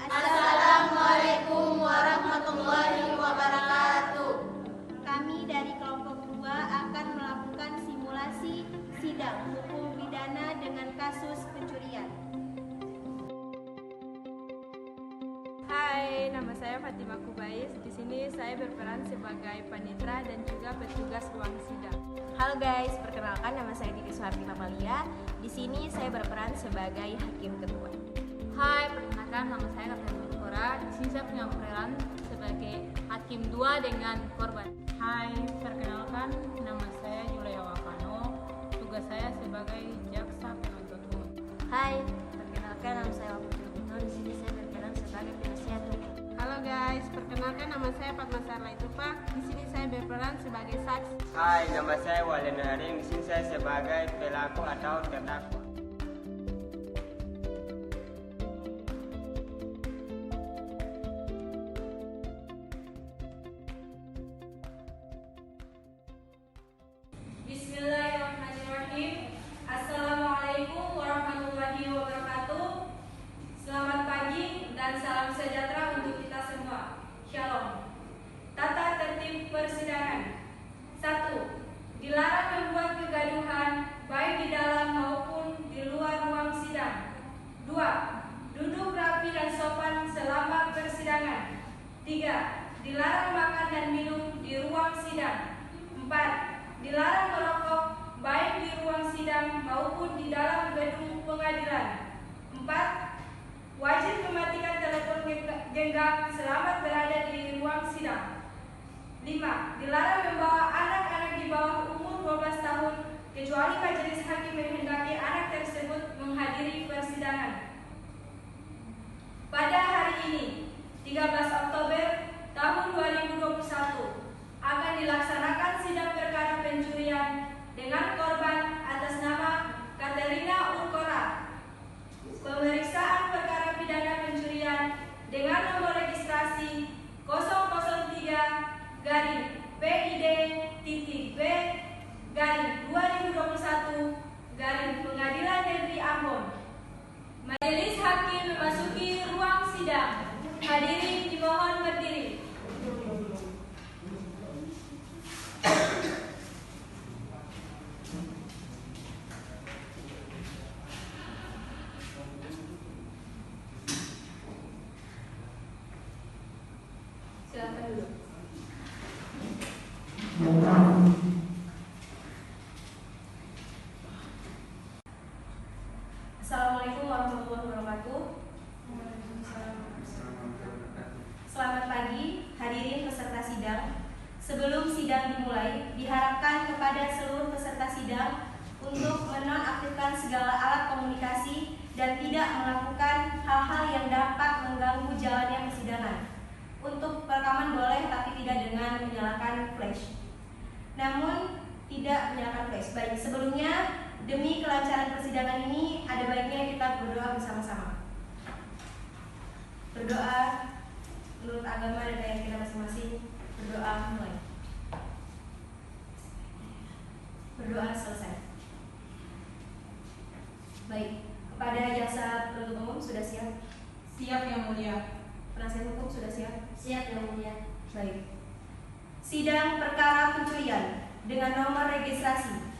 Assalamualaikum warahmatullahi wabarakatuh. Kami dari kelompok 2 akan melakukan simulasi sidang hukum pidana dengan kasus pencurian. Hai, nama saya Fatimah Kubais. Di sini saya berperan sebagai panitera dan juga petugas ruang sidang. Halo guys, perkenalkan nama saya Titi Suharti Mamalia. Di sini saya berperan sebagai hakim ketua. Hai, perkenalkan nama saya Katerina Kora. Di sini saya punya peran sebagai hakim 2 dengan korban. Hai, perkenalkan nama saya Julia Wakano. Tugas saya sebagai jaksa penuntut umum. Hai, perkenalkan nama saya Waputri Kuno. Di sini saya berperan sebagai penasihat hukum. Halo guys, perkenalkan nama saya Fatma Sarla Itupa. Di sini saya berperan sebagai saksi. Hai, nama saya Walena Harim. Di sini saya sebagai pelaku atau terdakwa. Bismillahirrahmanirrahim. Assalamualaikum warahmatullahi wabarakatuh. Selamat pagi dan salam sejahtera untuk kita semua. Shalom. Tata tertib persidangan. 1. Dilarang membuat kegaduhan baik di dalam maupun di luar ruang sidang. 2. Duduk rapi dan sopan selama persidangan. 3. Dilarang makan dan minum di ruang sidang. 4. Dilarang merokok baik di ruang sidang maupun di dalam gedung pengadilan. 4. Wajib mematikan telepon genggam selama berada di ruang sidang. 5. Dilarang membawa anak-anak di bawah umur 12 tahun kecuali majelis hakim menghendaki anak tersebut menghadiri persidangan. Pada hari ini, 13 Oktober tahun 2021, akan dilaksanakan sidang perkara pencurian dengan korban atas nama Katerina Urkora. Pemeriksaan perkara pidana pencurian dengan nomor registrasi 003-B-2021 Pengadilan Negeri Ambon. Majelis hakim memasuki ruang sidang. Hadirin dimohon berdiri. Silakan dulu. Assalamualaikum warahmatullahi wabarakatuh. Selamat pagi, hadirin peserta sidang. Sebelum sidang dimulai, diharapkan kepada seluruh peserta sidang untuk menonaktifkan segala alat komunikasi dan tidak melakukan hal-hal yang dapat mengganggu jalannya persidangan. Untuk perekaman boleh, tapi tidak dengan menyalakan flash. Namun, tidak menyalakan flash. Baik, sebelumnya, demi kelancaran persidangan ini, ada baiknya kita berdoa bersama-sama. Berdoa menurut agama dan keyakinan masing-masing. Berdoa mulai. Berdoa selesai. Baik, kepada jaksa penuntut umum sudah siap? Siap Yang Mulia. Penasihat hukum sudah siap? Siap Yang Mulia. Baik. Sidang perkara pencurian dengan nomor registrasi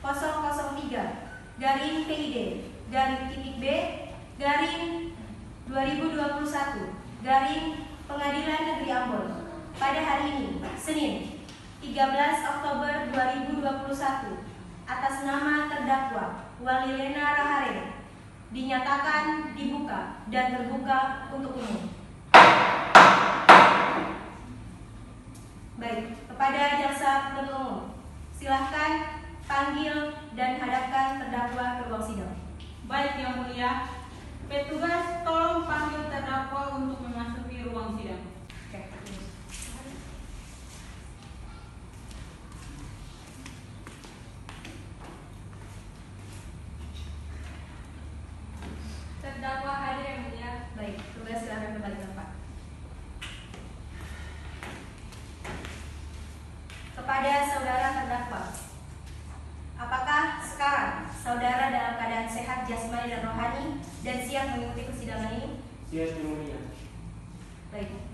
003-B-2021-Pengadilan Negeri Ambon pada hari ini, Senin, 13 Oktober 2021, atas nama terdakwa Walilena Rahare dinyatakan dibuka dan terbuka untuk umum. Baik, kepada jaksa penuntut umum, silahkan panggil dan hadapkan terdakwa ke ruang sidang. Baik Yang Mulia. Petugas tolong panggil terdakwa untuk memasuki ruang sidang. Terdakwa hadir Yang Mulia. Baik, tugas silakan kembali tempat. Kepada saudara terdakwa, apakah sekarang saudara dalam keadaan sehat jasmani dan rohani dan siap mengikuti persidangan ini? Siap yang mulia. Baik.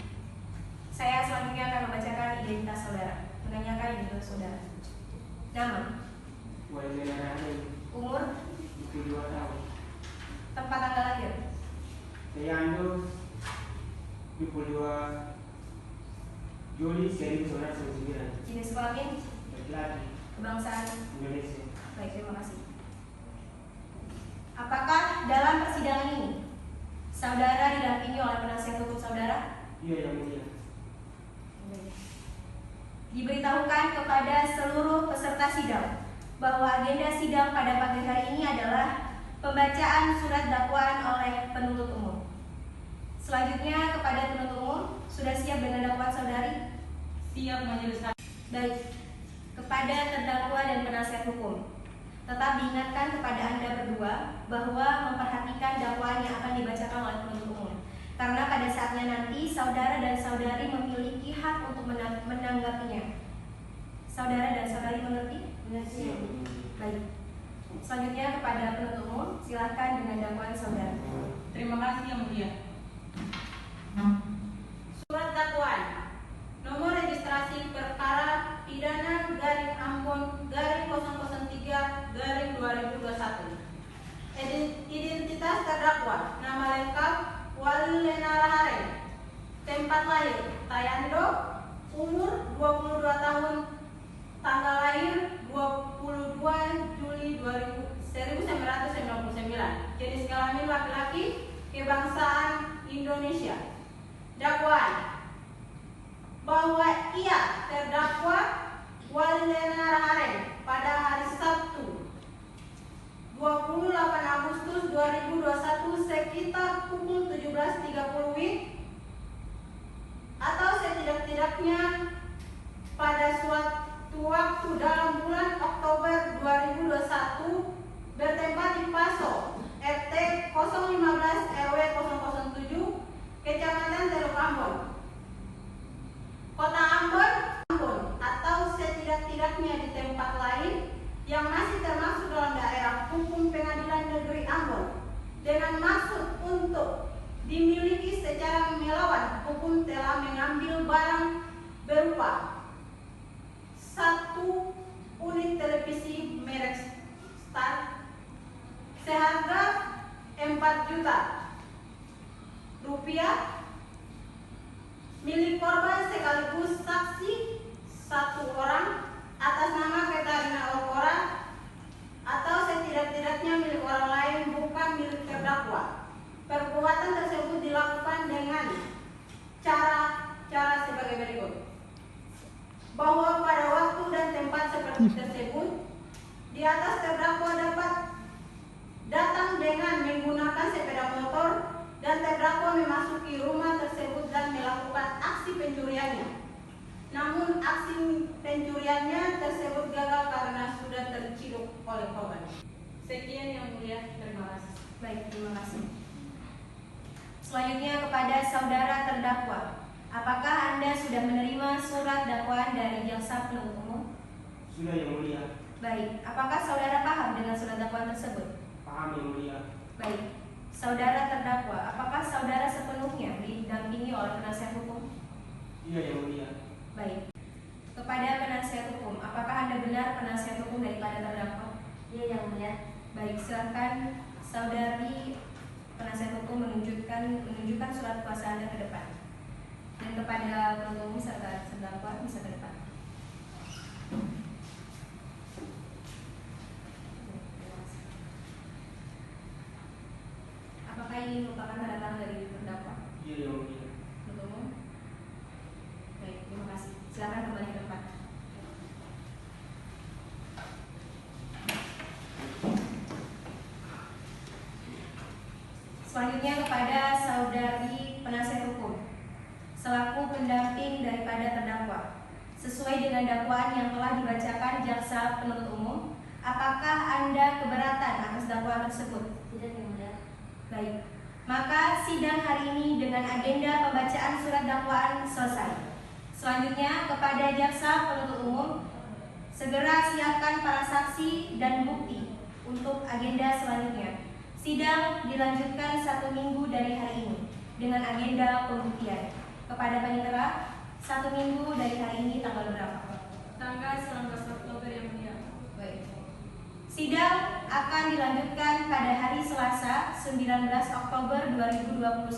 Saya selanjutnya akan membacakan identitas saudara. Menanyakan identitas saudara. Nama, Walidina Rahim, umur, 22 tahun. tempat tanggal lahir, Saya Ando, 22 Juli 1999. jenis kelamin, Laki-laki, kebangsaan. Indonesia. Baik, terima kasih. Apakah dalam persidangan ini saudara didampingi oleh penasihat hukum saudara? Iya yang mulia. Diberitahukan kepada seluruh peserta sidang bahwa agenda sidang pada pagi hari ini adalah pembacaan surat dakwaan oleh penuntut umum. Selanjutnya kepada penuntut umum, sudah siap dengan dakwaan saudari? Siap majelis hakim. Baik. Kepada terdakwa dan penasihat hukum, tetap diingatkan kepada Anda berdua bahwa memperhatikan dakwaan yang akan dibacakan oleh penuntut umum. Karena pada saatnya nanti saudara dan saudari memiliki hak untuk menanggapinya. Saudara dan saudari mengerti? Siap. Baik. Selanjutnya kepada penuntut umum, silakan dengan dakwaan saudara. Terima kasih yang mulia. Surat dakwaan nomor registrasi perkara pidana garing Ambon garing 003 garing 2021. Identitas terdakwa, nama lengkap Walidina Rahim, tempat lahir Tayando, umur 22 tahun, tanggal lahir 22 Juli 1999, jenis kelamin laki-laki, kebangsaan Indonesia. Dakwaan bahwa ia terdakwa Walidina Rahim pada hari Sabtu 28 Agustus 2021 sekitar pukul 17.30 WIB atau setidak-tidaknya pada suatu waktu dalam bulan Oktober 2021 bertempat di Paso RT 015 RW 007 Kecamatan Teluk Ambon, Kota Ambon atau setidak-tidaknya di tempat lain yang masih termasuk dalam daerah hukum Pengadilan Negeri Ambon dengan maksud untuk dimiliki secara melawan hukum telah mengambil barang berupa 1 unit televisi merek Star seharga 4 juta rupiah milik korban sekaligus saksi 1 orang atas nama Katarina Okora atau setidak-tidaknya milik orang lain bukan milik terdakwa. Perbuatan tersebut dilakukan dengan cara sebagai berikut. Bahwa pada waktu dan tempat seperti tersebut, di atas terdakwa dapat datang dengan menggunakan sepeda motor dan terdakwa memasuki rumah tersebut dan melakukan aksi pencuriannya. Namun aksi pencuriannya tersebut gagal karena sudah terciduk oleh korban. Sekian yang mulia, terima kasih. Baik, terima kasih. Selanjutnya kepada saudara terdakwa, apakah Anda sudah menerima surat dakwaan dari jaksa penuntut umum? Sudah yang mulia. Baik, apakah saudara paham dengan surat dakwaan tersebut? Paham yang mulia. Baik, saudara terdakwa, apakah saudara sepenuhnya didampingi oleh penasihat hukum? Iya yang mulia. Baik, kepada penasihat hukum, apakah Anda benar penasihat hukum daripada terdakwa? Iya yang mulia. Baik, silakan saudari penasihat hukum menunjukkan surat kuasa Anda ke depan. Dan kepada penuntut umum serta terdakwa bisa ke depan. Apakah ini merupakan tanda tangan dari terdakwa? Iya yang mulia. Penuntut umum? Baik, terima kasih. Silakan kembali ke depan. Selanjutnya kepada saudari penasihat hukum selaku pendamping daripada terdakwa, sesuai dengan dakwaan yang telah dibacakan jaksa penuntut umum, apakah Anda keberatan atas dakwaan tersebut? Tidak yang mulia. Baik, maka sidang hari ini dengan agenda pembacaan surat dakwaan selesai. Selanjutnya kepada jaksa penuntut umum, segera siapkan para saksi dan bukti untuk agenda selanjutnya. Sidang dilanjutkan 1 minggu dari hari ini. dengan agenda pembuktian. Kepada panitera, 1 minggu dari hari ini tanggal berapa? Tanggal 19 Oktober yang mulia. Baik. Sidang akan dilanjutkan pada hari Selasa 19 Oktober 2021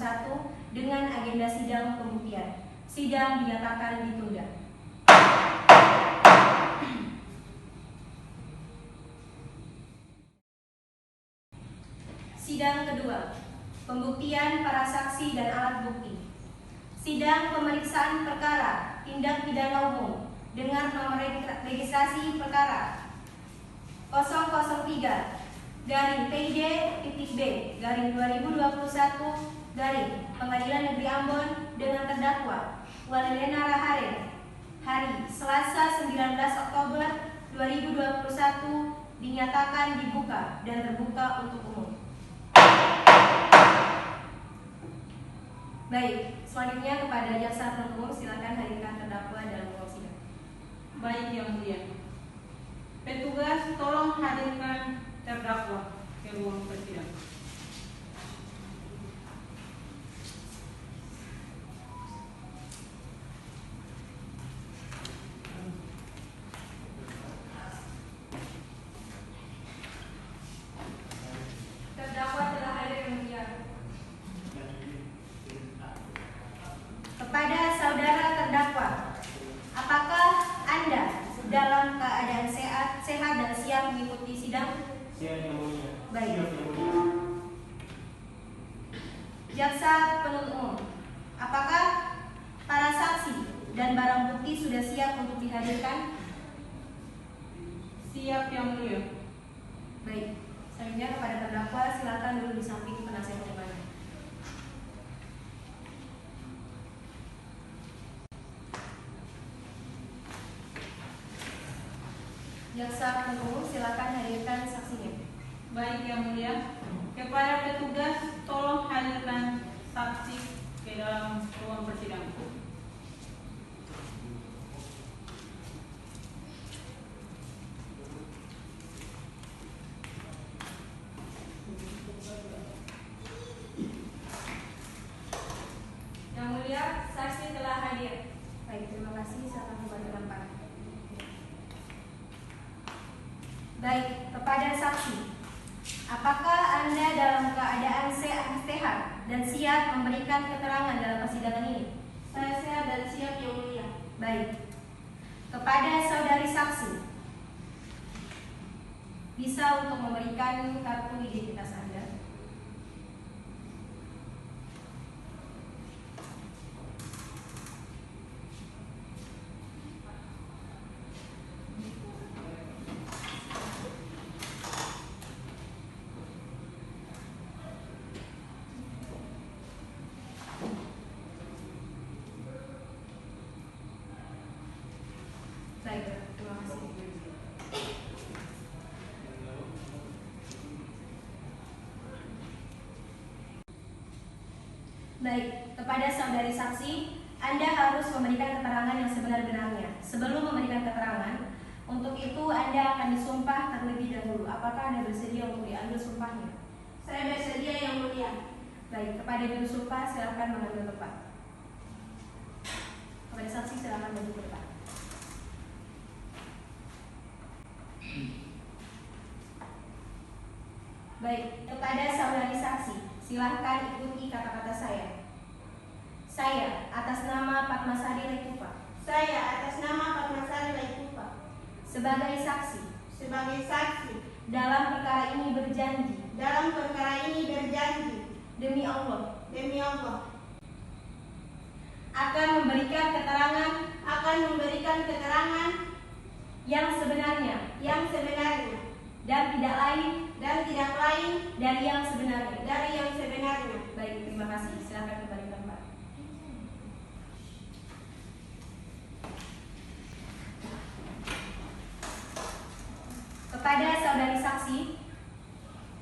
dengan agenda sidang pembuktian. Sidang dinyatakan ditunda. Sidang kedua, pembuktian para saksi dan alat bukti. Sidang pemeriksaan perkara tindak pidana umum dengan nomor registrasi perkara 003-PID-B-2021 Pengadilan Negeri Ambon dengan terdakwa Walilena Raharen hari Selasa 19 Oktober 2021 dinyatakan dibuka dan terbuka untuk umum. Baik, selanjutnya kepada jaksa penuntut umum silakan hadirkan terdakwa dalam ruang sidang. Baik yang mulia. Petugas tolong hadirkan terdakwa ke ruang persidangan. Terdakwa telah hadir yang mulia. Kepada saudara terdakwa, apakah Anda dalam keadaan sehat dan siap mengikuti sidang? Siap yang mulia. Baik. Siap yang mulia. Jaksa penuntut umum, apakah para saksi dan barang bukti sudah siap untuk dihadirkan? Siap yang mulia. Baik. Selanjutnya kepada terdakwa silakan duduk di samping penasihat hukum Anda. Jaksa penuntut umum silakan hadirkan saksinya. Baik yang mulia. Kepada petugas tolong hadirkan saksi ke dalam ruang persidangan. Yang mulia, saksi telah hadir. Baik, terima kasih. Silakan kembali ke tempat. Baik, kepada saksi, apakah Anda dalam keadaan sehat dan siap memberikan keterangan dalam persidangan ini? Saya sehat dan siap yang mulia. Baik. Kepada saudari saksi, bisa untuk memberikan kartu identitas Anda. Baik, terima kasih. Baik, kepada saudari saksi, Anda harus memberikan keterangan yang sebenar-benarnya. Sebelum memberikan keterangan, untuk itu Anda akan disumpah terlebih dahulu. Apakah Anda bersedia untuk diambil sumpahnya? Saya bersedia yang mulia. Baik, kepada juru sumpah silakan mengambil tempat. Kepada saksi silakan maju ke depan. Baik, kepada saudari saksi, silahkan ikuti kata-kata saya. Saya, atas nama Fatmasari Laitupa, Saya atas nama Fatmasari Laitupa, sebagai saksi, sebagai saksi dalam perkara ini berjanji, dalam perkara ini berjanji demi Allah, akan memberikan keterangan yang sebenarnya dan tidak lain dari yang sebenarnya. Baik, terima kasih. Silakan kembali ke tempat. Kepada saudari saksi,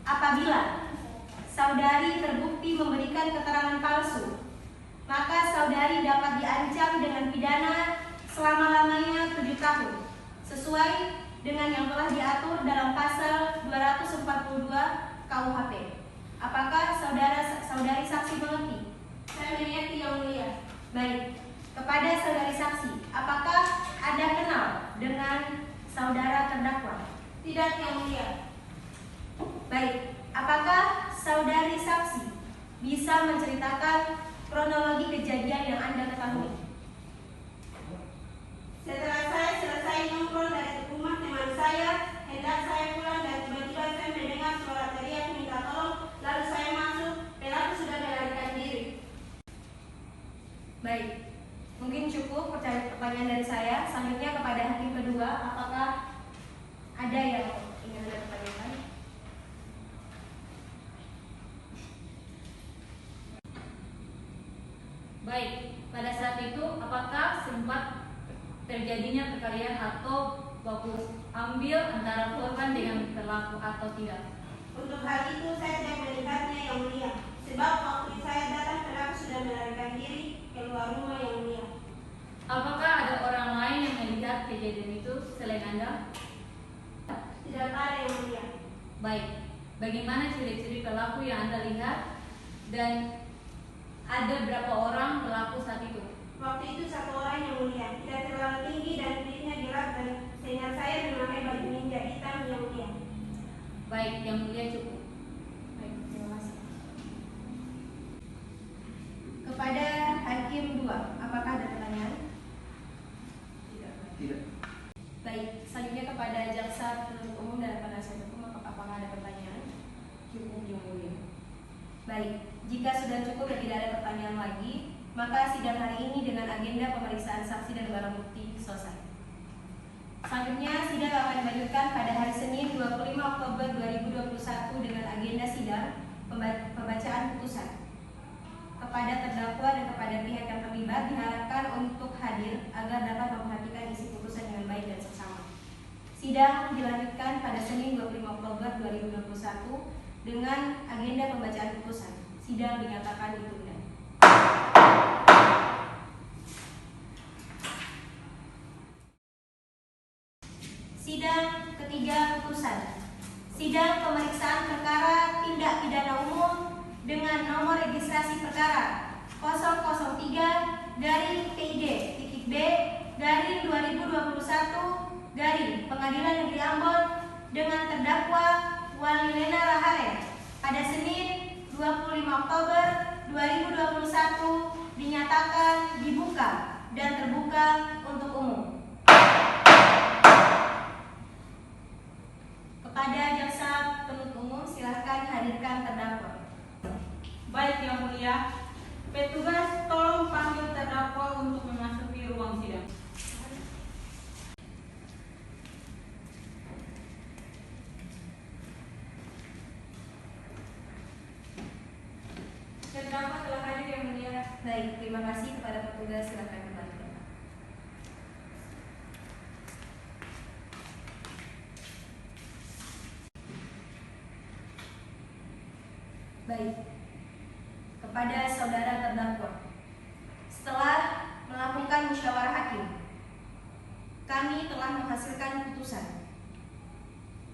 apabila saudari terbukti memberikan keterangan palsu, maka saudari dapat diancam dengan pidana selama-lamanya 7 tahun, sesuai dengan yang telah diatur dalam pasal 242 KUHP. Apakah saudari saksi mengerti? Tidak, Yang Mulia. Baik, apakah saudari saksi bisa menceritakan kronologi kejadian yang Anda ketahui? Setelah saya selesai nongkrong dari rumah teman saya, hendak saya pulang dan tiba-tiba saya mendengar suara teriak minta tolong. Lalu saya masuk, pelaku sudah melarikan diri. Baik, mungkin cukup pertanyaan dari saya. Selanjutnya kepada hakim kedua, apakah ada yang ingin Anda tanyakan? Baik, pada saat itu apakah sempat terjadinya perkelahian atau baku ambil antara korban dengan pelaku atau tidak? Untuk hal itu saya tidak melihatnya, Yang Mulia. Sebab waktu saya datang, pelaku sudah melarikan diri keluar rumah, Yang Mulia. Apakah ada orang lain yang melihat kejadian itu selain Anda? Tidak ada, Yang Mulia. Baik, bagaimana ciri-ciri pelaku yang Anda lihat dan ada berapa orang pelaku saat itu? Waktu itu satu orang, Yang Mulia. Tidak terlalu tinggi dan kulitnya gelap dan seingat saya memakai baju ninja hitam, Yang Mulia. Baik, Yang Mulia cukup. Baik, terima kasih. Kepada hakim 2, apakah ada pertanyaan? Tidak. Baik, selanjutnya kepada jaksa penuntut umum dan penasihat hukum, apakah ada pertanyaan? Cukup, Yang Mulia. Baik, jika sudah cukup dan tidak ada pertanyaan lagi, maka sidang hari ini dengan agenda pemeriksaan saksi dan barang bukti selesai. Selanjutnya sidang akan dilanjutkan pada hari Senin 25 Oktober 2021 dengan agenda sidang pembacaan putusan. Kepada terdakwa dan kepada pihak yang terlibat diharapkan untuk hadir agar dapat memperhatikan isi putusan dengan baik dan seksama. Sidang dilanjutkan pada Senin 25 Oktober 2021 dengan agenda pembacaan putusan. Sidang dinyatakan ditunda. Sidang ketiga putusan. Sidang pemeriksaan perkara tindak pidana umum dengan nomor registrasi perkara 003-PID-B-2021 Pengadilan Negeri Ambon dengan terdakwa Walilena Rahare pada Senin 25 Oktober 2021 dinyatakan dibuka dan terbuka untuk umum. Kepada jaksa penuntut umum, silakan hadirkan terdakwa. Baik, Yang Mulia. Petugas tolong panggil terdakwa untuk memasuki ruang sidang. Terdakwa telah hadir, Yang Mulia. Baik, terima kasih kepada petugas, silakan kembali. Baik, kepada saudara terdakwa, setelah melakukan musyawarah hakim, kami telah menghasilkan putusan.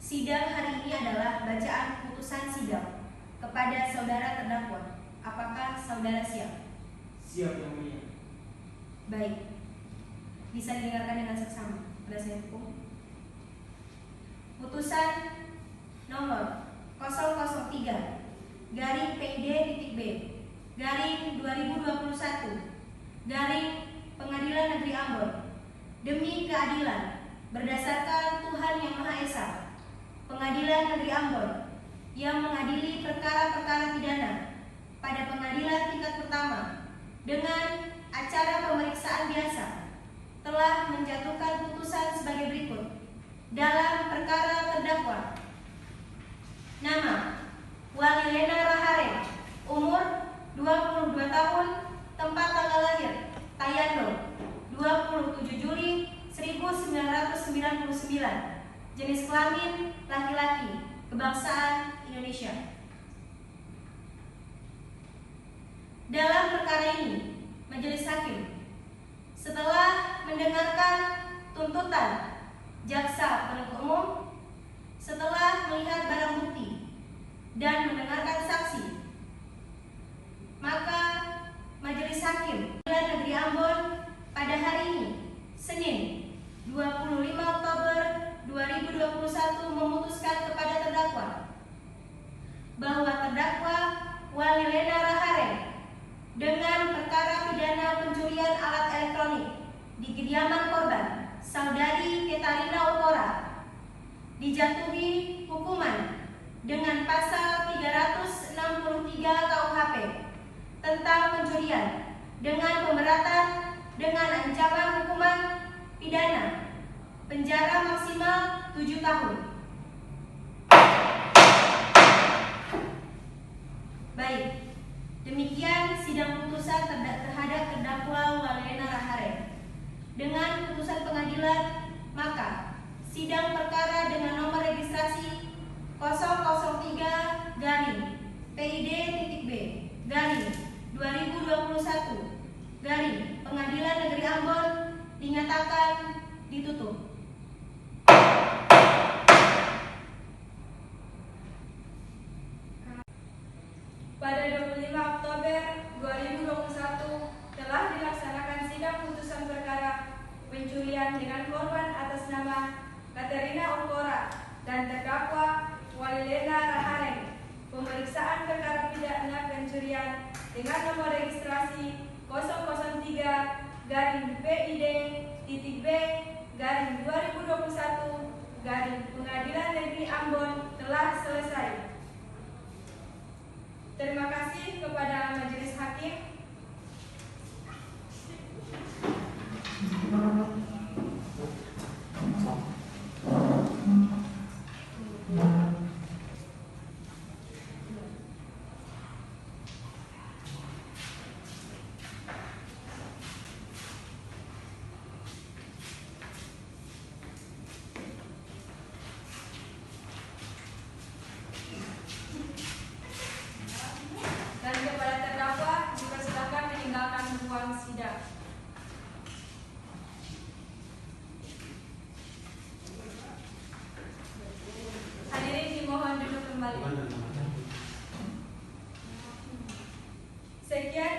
Sidang hari ini adalah bacaan putusan sidang kepada saudara terdakwa. Apakah saudara siap? Siap, Yang Mulia. Baik, bisa didengarkan dengan seksama. Penasihat hukum. Putusan nomor 003-PID-B-2021 Pengadilan Negeri Ambon demi keadilan berdasarkan Tuhan Yang Maha Esa. Pengadilan Negeri Ambon yang mengadili perkara-perkara pidana pada pengadilan tingkat pertama dengan acara pemeriksaan biasa telah menjatuhkan putusan sebagai berikut. Dalam perkara terdakwa, nama Walilena Rahare, umur 22 tahun, tempat tanggal lahir Tayando 27 Juli 1999, jenis kelamin laki-laki, kebangsaan Indonesia. Dalam perkara ini, majelis hakim setelah mendengarkan tuntutan jaksa penuntut umum, setelah melihat barang bukti dan mendengarkan saksi, maka majelis hakim Pengadilan Negeri Ambon pada hari ini, Senin 25 Oktober 2021 memutuskan di kediaman korban, Saudari Ketarina Okora, dijatuhi hukuman dengan pasal 363 KUHP tentang pencurian dengan pemberatan dengan ancaman hukuman pidana penjara maksimal 7 tahun. Baik, demikian sidang putusan terhadap terdakwa Walena Raharen. Dengan putusan pengadilan, maka sidang perkara dengan nomor registrasi 003-B/2021 Pengadilan Negeri Ambon dinyatakan ditutup. Pada 25 Oktober 2021 telah dilaksanakan sidang putusan perkara pencurian dengan korban atas nama Katerina Okora dan terdakwa Walena Raharen. Pemeriksaan perkara pidana pencurian dengan nomor registrasi 003-B/2021 Pengadilan Negeri Ambon telah selesai. Terima kasih kepada Majelis Hakim. Dan kepada terdakwa dipersilakan meninggalkan ruang sidang. Hadirin dimohon duduk kembali. Sekian